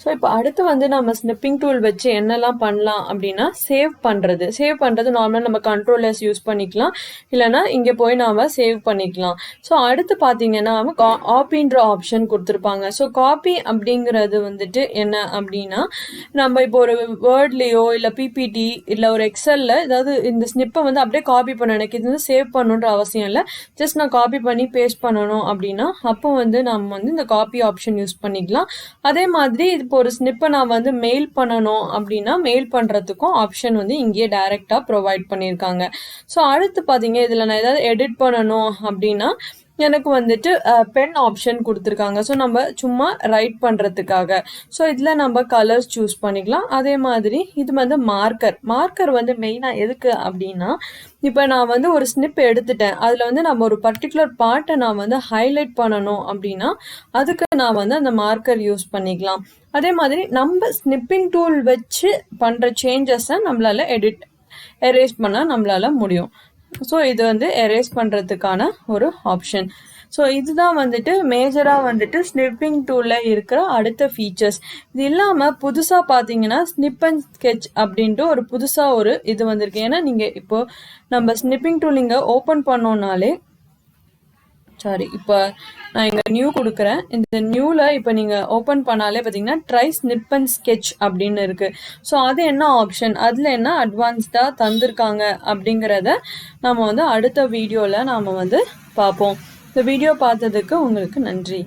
So இப்போ அடுத்து வந்து நம்ம ஸ்னிப்பிங் டூல் வச்சு என்னெல்லாம் பண்ணலாம் அப்படின்னா சேவ் பண்ணுறது நார்மலாக நம்ம கண்ட்ரோலர்ஸ் யூஸ் பண்ணிக்கலாம், இல்லைனா இங்கே போய் நாம் சேவ் பண்ணிக்கலாம். ஸோ அடுத்து பார்த்தீங்கன்னா காப்பின்ற ஆப்ஷன் கொடுத்துருப்பாங்க. ஸோ காப்பி அப்படிங்கிறது வந்துட்டு என்ன அப்படின்னா, நம்ம இப்போ ஒரு வேர்ட்லேயோ இல்லை பிபிடி இல்லை ஒரு எக்ஸலில் ஏதாவது இந்த ஸ்னிப்பை வந்து அப்படியே காப்பி பண்ண எனக்கு இது வந்து சேவ் பண்ணணுன்ற அவசியம் இல்லை, ஜஸ்ட் நான் காப்பி பண்ணி பேஸ்ட் பண்ணணும் அப்படின்னா அப்போ வந்து நம்ம வந்து இந்த காப்பி ஆப்ஷன் யூஸ் பண்ணிக்கலாம். அதே மாதிரி இப்போ ஒரு ஸ்னிப்பை நான் வந்து மெயில் பண்ணணும் அப்படின்னா மெயில் பண்ணுறதுக்கும் ஆப்ஷன் வந்து இங்கேயே டைரெக்டாக ப்ரொவைட் பண்ணியிருக்காங்க. ஸோ அடுத்து பார்த்தீங்க இதில் நான் ஏதாவது எடிட் பண்ணணும் அப்படின்னா எனக்கு வந்துட்டு பென் ஆப்ஷன் கொடுத்துருக்காங்க. ஸோ நம்ம சும்மா ரைட் பண்ணுறதுக்காக. ஸோ இதில் நம்ம கலர்ஸ் சூஸ் பண்ணிக்கலாம். அதே மாதிரி இது வந்து மார்க்கர் வந்து மெயினாக எதுக்கு அப்படின்னா, இப்போ நான் வந்து ஒரு ஸ்னிப் எடுத்துட்டேன், அதில் வந்து நம்ம ஒரு பர்டிகுலர் பார்ட்டை நான் வந்து ஹைலைட் பண்ணணும் அப்படின்னா அதுக்கு நான் வந்து அந்த மார்க்கர் யூஸ் பண்ணிக்கலாம். அதே மாதிரி நம்ம ஸ்னிப்பிங் டூல் வச்சு பண்ணுற சேஞ்சஸை நம்மளால் எரேஸ் பண்ண நம்மளால முடியும். ஸோ இது வந்து எரேஸ் பண்ணுறதுக்கான ஒரு ஆப்ஷன். ஸோ இதுதான் வந்துட்டு மேஜராக வந்துட்டு ஸ்னிப்பிங் டூலில் இருக்கிற அடுத்த ஃபீச்சர்ஸ். இது இல்லாமல் புதுசாக பார்த்தீங்கன்னா ஸ்னிப் அண்ட் ஸ்கெட்ச் அப்படின்ட்டு ஒரு புதுசாக ஒரு இது வந்திருக்கு. ஏன்னா நீங்கள் இப்போது நம்ம ஸ்னிப்பிங் டூல் இங்கே ஓப்பன் பண்ணோன்னாலே இப்போ நான் இங்கே நியூ கொடுக்குறேன். இந்த நியூவில் இப்போ நீங்கள் ஓப்பன் பண்ணாலே பார்த்தீங்கன்னா ட்ரை ஸ்னிப் அண்ட் ஸ்கெட்ச் அப்படின்னு இருக்குது. ஸோ அது என்ன ஆப்ஷன், அதில் என்ன அட்வான்ஸ்டாக தந்திருக்காங்க அப்படிங்கிறத நம்ம வந்து அடுத்த வீடியோவில் நாம் வந்து பார்ப்போம். இந்த வீடியோ பார்த்ததுக்கு உங்களுக்கு நன்றி.